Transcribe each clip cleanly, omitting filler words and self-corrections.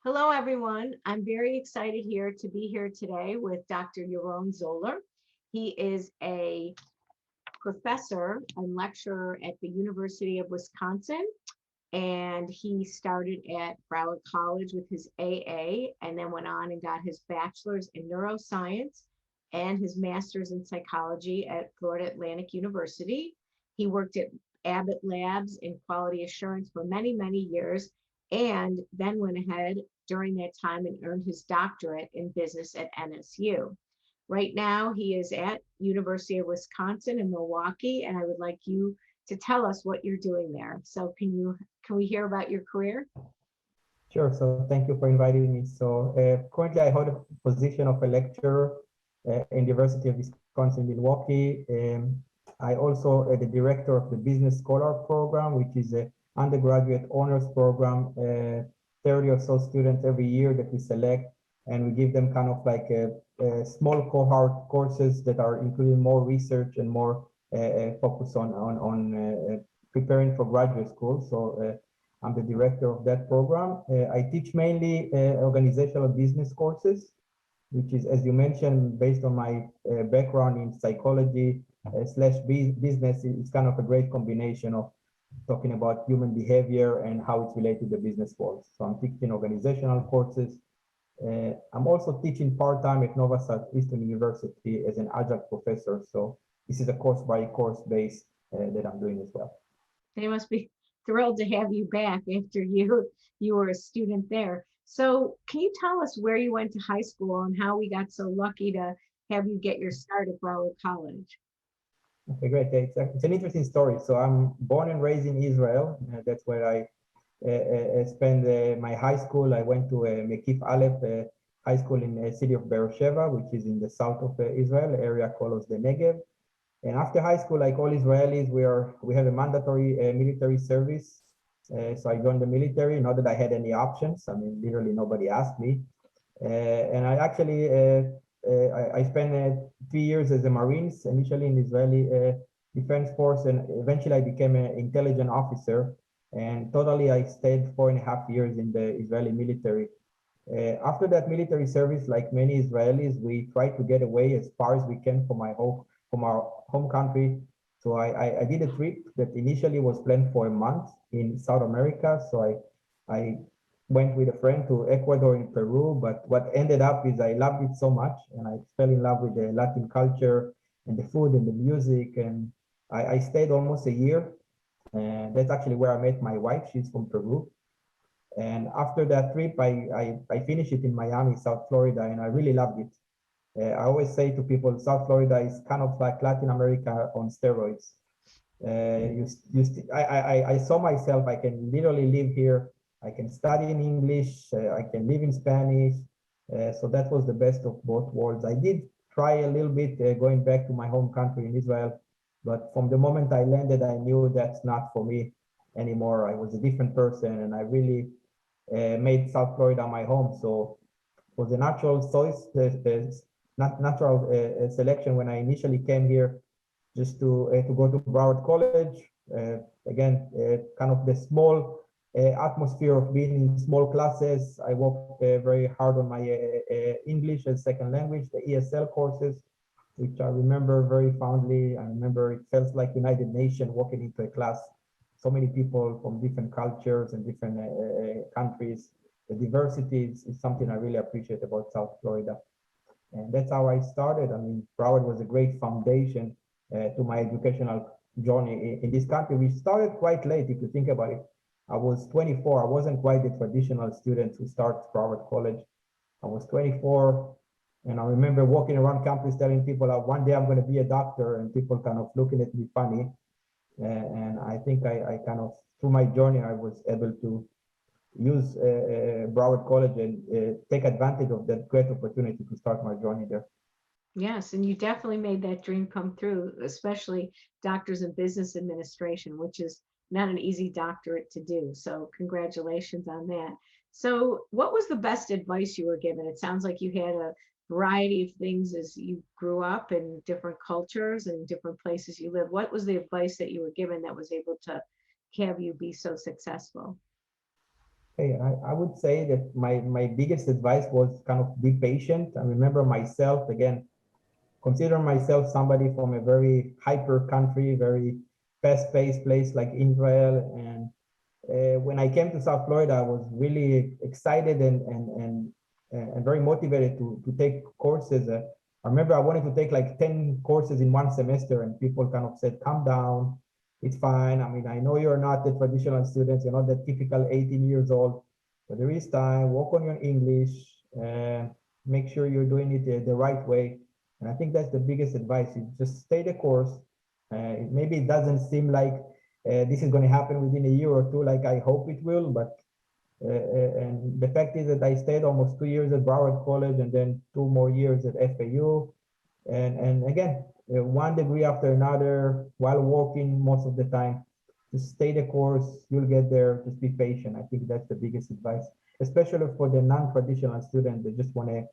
Hello, everyone. I'm very excited here to be here today with Dr. Yaron Zoller. He is a professor and lecturer at the University of Wisconsin, and he started at Broward College with his AA and then went on and got his bachelor's in neuroscience and his master's in psychology at Florida Atlantic University. He worked at Abbott Labs in quality assurance for many, many years, and then went ahead during that time and earned his doctorate in business at NSU. Right now, he is at University of Wisconsin in Milwaukee, and I would like you to tell us what you're doing there. So can we hear about your career? Sure. So thank you for inviting me. So currently I hold a position of a lecturer in the University of Wisconsin, Milwaukee. I also the director of the Business Scholar Program, which is a undergraduate honors program, 30 or so students every year that we select, and we give them kind of like a small cohort courses that are including more research and more focus on preparing for graduate school. So I'm the director of that program. I teach mainly organizational business courses, which is, as you mentioned, based on my background in psychology slash business. It's kind of a great combination of talking about human behavior and how it's related to the business world. So I'm teaching organizational courses. I'm also teaching part-time at Nova Southeastern University as an adjunct professor. So this is a course by course base that I'm doing as well. They must be thrilled to have you back after you were a student there. So can you tell us where you went to high school and how we got so lucky to have you get your start at Broward College? Okay, great. It's an interesting story. So I'm born and raised in Israel. That's where I spent my high school. I went to Mekif Aleph High School in the city of Beersheba, which is in the south of Israel, area called the Negev. And after high school, like all Israelis, we have a mandatory military service. So I joined the military, not that I had any options. I mean, literally nobody asked me. And I actually I spent 3 years as a Marines, initially in the Israeli Defense Force, and eventually I became an intelligence officer. And totally, I stayed 4.5 years in the Israeli military. After that military service, like many Israelis, we tried to get away as far as we can from our home country. So I did a trip that initially was planned for a month in South America. So I went with a friend to Ecuador and Peru, but what ended up is I loved it so much and I fell in love with the Latin culture and the food and the music. And I stayed almost a year. And that's actually where I met my wife. She's from Peru. And after that trip, I finished it in Miami, South Florida, and I really loved it. I always say to people, South Florida is kind of like Latin America on steroids. I saw myself, I can literally live here. I can study in English, I can live in Spanish. So that was the best of both worlds. I did try a little bit going back to my home country in Israel, but from the moment I landed, I knew that's not for me anymore. I was a different person and I really made South Florida my home. So it was a natural choice, natural selection when I initially came here just to go to Broward College. Again, kind of the small atmosphere of being in small classes. I worked very hard on my English as second language, the ESL courses, which I remember very fondly. I remember it felt like United Nations walking into a class. So many people from different cultures and different countries. The diversity is something I really appreciate about South Florida. And that's how I started. I mean, Broward was a great foundation to my educational journey in this country. We started quite late, if you think about it. I was 24. I wasn't quite the traditional student who starts Broward College. I was 24, and I remember walking around campus telling people, one day I'm going to be a doctor, and people kind of looking at me funny. And I think I kind of, through my journey, I was able to use Broward College and take advantage of that great opportunity to start my journey there. Yes, and you definitely made that dream come through, especially doctors in business administration, which is not an easy doctorate to do. So congratulations on that. So what was the best advice you were given? It sounds like you had a variety of things as you grew up in different cultures and different places you live. What was the advice that you were given that was able to have you be so successful? Hey, I would say that my biggest advice was kind of be patient. I remember myself, again, consider myself somebody from a very hyper country, very fast-paced place like Israel. And when I came to South Florida, I was really excited and very motivated to take courses. I remember I wanted to take like 10 courses in one semester, and people kind of said, calm down, it's fine. I mean, I know you're not the traditional students, you're not the typical 18 years old, but there is time, work on your English, and make sure you're doing it the right way. And I think that's the biggest advice. You just stay the course. Maybe it doesn't seem like this is going to happen within a year or two, like I hope it will. But and the fact is that I stayed almost 2 years at Broward College and then 2 more years at FAU. And again, one degree after another while working most of the time. Just stay the course, you'll get there. Just be patient. I think that's the biggest advice, especially for the non-traditional students that just want to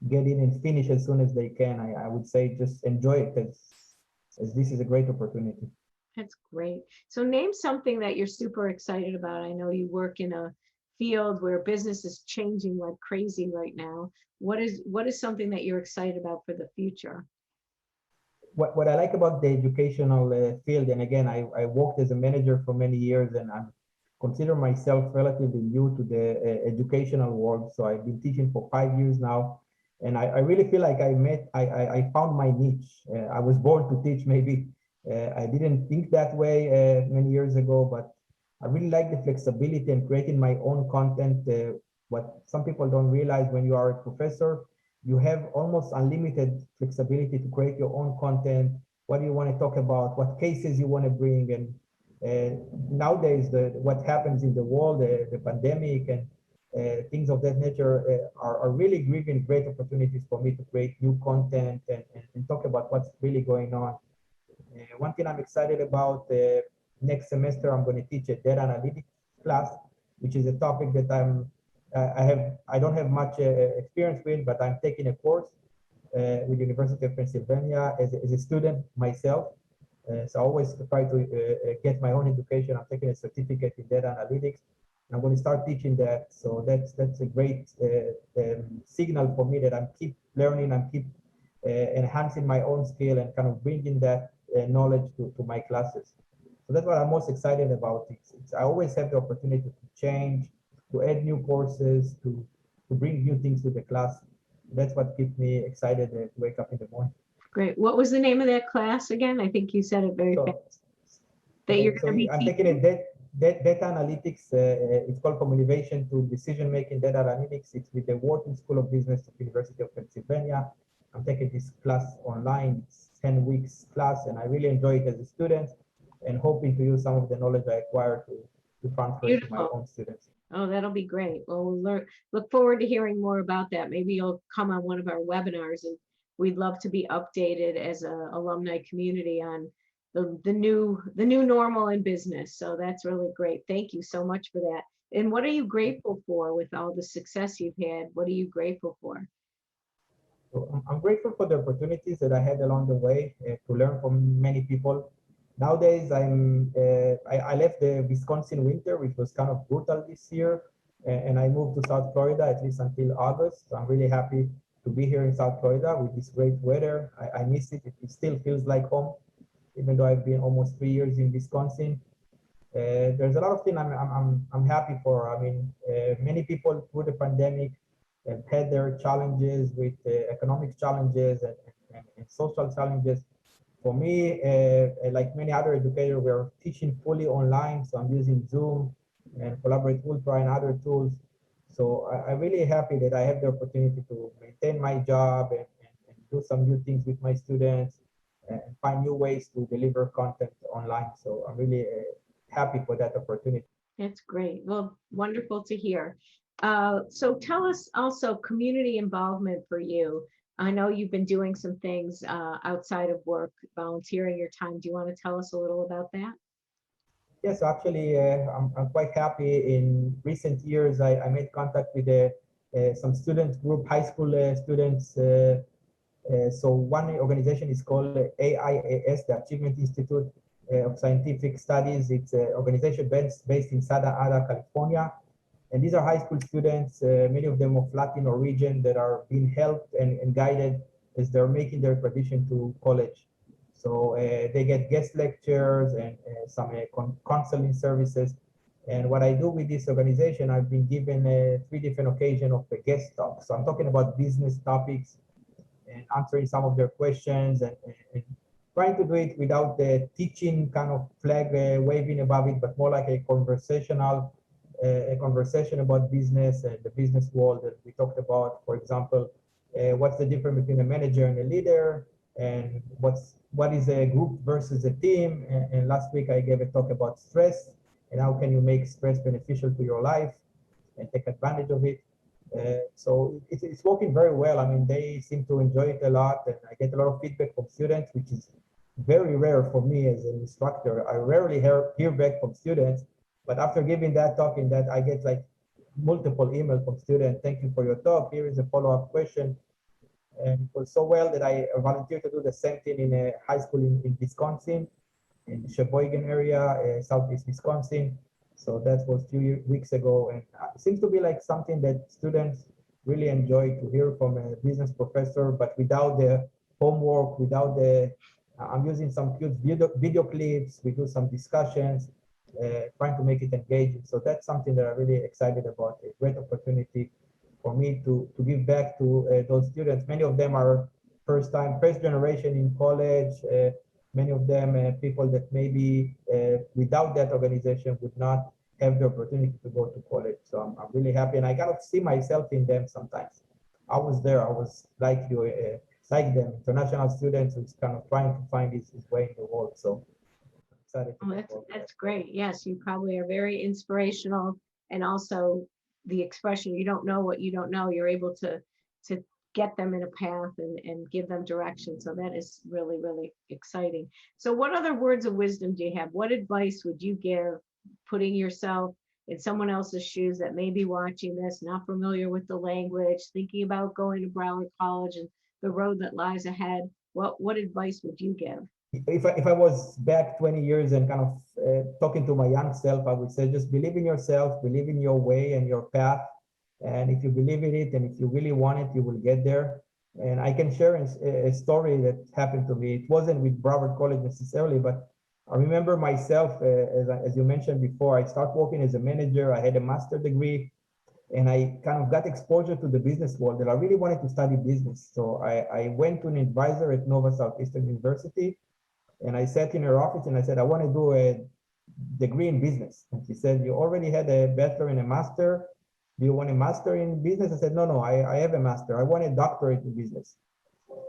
get in and finish as soon as they can. I would say just enjoy it as this is a great opportunity. That's great. So name something that you're super excited about. I know you work in a field where business is changing like crazy right now. What is something that you're excited about for the future? What I like about the educational field, and again, I worked as a manager for many years, and I consider myself relatively new to the educational world. So I've been teaching for 5 years now, and I really feel like I found my niche. I was born to teach, maybe. I didn't think that way many years ago, but I really like the flexibility and creating my own content. What some people don't realize, when you are a professor, you have almost unlimited flexibility to create your own content. What do you want to talk about? What cases you want to bring? And nowadays, what happens in the world, the pandemic and things of that nature are really giving great opportunities for me to create new content and talk about what's really going on. One thing I'm excited about, next semester, I'm going to teach a data analytics class, which is a topic that I don't have much experience with, but I'm taking a course with University of Pennsylvania as a student myself. So I always try to get my own education. I'm taking a certificate in data analytics. I'm going to start teaching that. So that's a great signal for me that I'm keep learning, I'm keep enhancing my own skill and kind of bringing that knowledge to my classes. So that's what I'm most excited about. I always have the opportunity to change, to add new courses, to bring new things to the class. That's what keeps me excited to wake up in the morning. Great. What was the name of that class again? I think you said it very fast. So, That you're okay, so going to be I'm taking a teaching? data analytics. It's called From Innovation to Decision Making Data Analytics. It's with the Wharton School of Business at the University of Pennsylvania. I'm taking this class online. It's 10 weeks class, and I really enjoy it as a student and hoping to use some of the knowledge I acquired to transfer it to my Beautiful. own students. Oh, that'll be great. Well, look forward to hearing more about that. Maybe you'll come on one of our webinars, and we'd love to be updated as a alumni community on the new normal in business. So that's really great. Thank you so much for that. And what are you grateful for with all the success you've had? What are you grateful for? So I'm grateful for the opportunities that I had along the way to learn from many people. Nowadays, I left the Wisconsin winter, which was kind of brutal this year, and I moved to South Florida at least until August. So I'm really happy to be here in South Florida with this great weather. I miss it. It still feels like home, even though I've been almost 3 years in Wisconsin. There's a lot of things I'm happy for. I mean, many people through the pandemic have had their challenges with economic challenges and social challenges. For me, like many other educators, we're teaching fully online, so I'm using Zoom and Collaborate Ultra and other tools. So I'm really happy that I have the opportunity to maintain my job and do some new things with my students and find new ways to deliver content online. So I'm really happy for that opportunity. That's great. Well, wonderful to hear. So tell us also community involvement for you. I know you've been doing some things outside of work, volunteering your time. Do you want to tell us a little about that? Yes, actually, I'm quite happy. In recent years, I made contact with some student group, high school students. So one organization is called AIAS, the Achievement Institute of Scientific Studies. It's an organization based in Santa Ana, California. And these are high school students, many of them of Latin origin, that are being helped and guided as they're making their transition to college. So they get guest lectures and some counseling services. And what I do with this organization, I've been given 3 different occasions of a guest talk. So I'm talking about business topics and answering some of their questions, and trying to do it without the teaching kind of flag waving above it, but more like a conversation about business and the business world that we talked about. For example, what's the difference between a manager and a leader, and what is a group versus a team. And last week I gave a talk about stress and how can you make stress beneficial to your life and take advantage of it. So it's working very well. I mean, they seem to enjoy it a lot, and I get a lot of feedback from students, which is very rare for me as an instructor. I rarely hear back from students, but after giving that talk, in that I get like multiple emails from students. Thank you for your talk. Here is a follow-up question. And it was so well that I volunteered to do the same thing in a high school in Wisconsin, in the Sheboygan area, southeast Wisconsin. So that was 2 weeks ago, and it seems to be like something that students really enjoy to hear from a business professor, but without the homework, without the, I'm using some cute video clips, we do some discussions, trying to make it engaging. So that's something that I'm really excited about, a great opportunity for me to give back to those students. Many of them are first generation in college, many of them people that maybe without that organization would not have the opportunity to go to college. So I'm really happy, and I kind of see myself in them sometimes. I was there, I was like you, like them, international students who's kind of trying to find his way in the world. So excited to that's great. Yes, you probably are very inspirational, and also the expression, you don't know what you don't know, you're able to get them in a path and give them direction. So that is really, really exciting. So what other words of wisdom do you have? What advice would you give, putting yourself in someone else's shoes that may be watching this, not familiar with the language, thinking about going to Broward College and the road that lies ahead? What advice would you give? If I was back 20 years and kind of talking to my young self, I would say just believe in yourself, believe in your way and your path. And if you believe in it, and if you really want it, you will get there. And I can share a story that happened to me. It wasn't with Broward College necessarily, but I remember myself, as you mentioned before, I started working as a manager. I had a master's degree, and I kind of got exposure to the business world that I really wanted to study business. So I went to an advisor at Nova Southeastern University, and I sat in her office and I said, I want to do a degree in business. And she said, you already had a bachelor and a master. Do you want a master in business? I said, no, I have a master. I want a doctorate in business.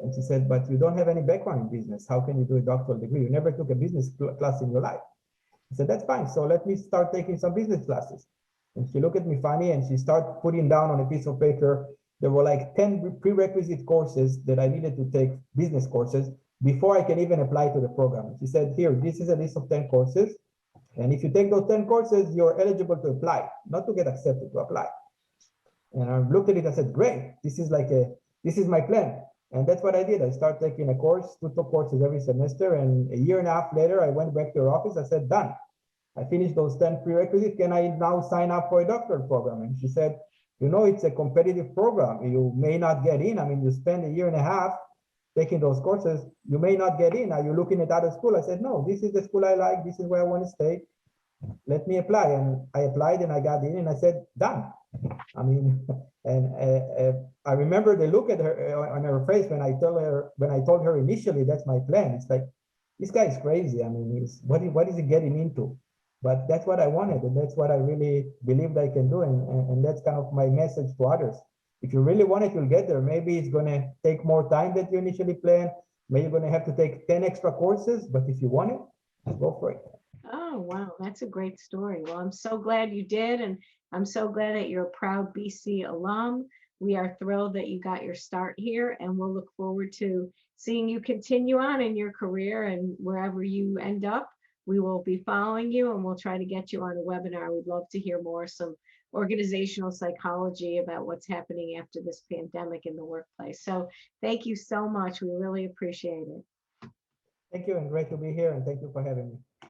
And she said, but you don't have any background in business. How can you do a doctoral degree? You never took a business class in your life. I said, that's fine. So let me start taking some business classes. And she looked at me funny, and she started putting down on a piece of paper, there were like 10 prerequisite courses that I needed to take, business courses, before I can even apply to the program. She said, here, this is a list of 10 courses. And if you take those 10 courses, you're eligible to apply, not to get accepted, to apply. And I looked at it, I said, great, this is my plan. And that's what I did. I started taking a course, 2 courses every semester. And a year and a half later, I went back to her office. I said, done. I finished those 10 prerequisites. Can I now sign up for a doctoral program? And she said, you know, it's a competitive program. You may not get in. I mean, you spend a year and a half taking those courses. You may not get in. Are you looking at other school? I said, no, this is the school I like. This is where I want to stay. Let me apply. And I applied and I got in, and I said, done. I mean, and I remember the look at her on her face when I told her initially that's my plan. It's like, this guy is crazy. I mean, what is he getting into? But that's what I wanted, and that's what I really believed I can do, and that's kind of my message to others. If you really want it, you'll get there. Maybe it's going to take more time than you initially planned. Maybe you're going to have to take 10 extra courses, but if you want it, go for it. Oh, wow, that's a great story. Well, I'm so glad you did, and I'm so glad that you're a proud B.C. alum. We are thrilled that you got your start here, and we'll look forward to seeing you continue on in your career, and wherever you end up, we will be following you, and we'll try to get you on a webinar. We'd love to hear more, some organizational psychology about what's happening after this pandemic in the workplace. So thank you so much. We really appreciate it. Thank you, and great to be here, and thank you for having me.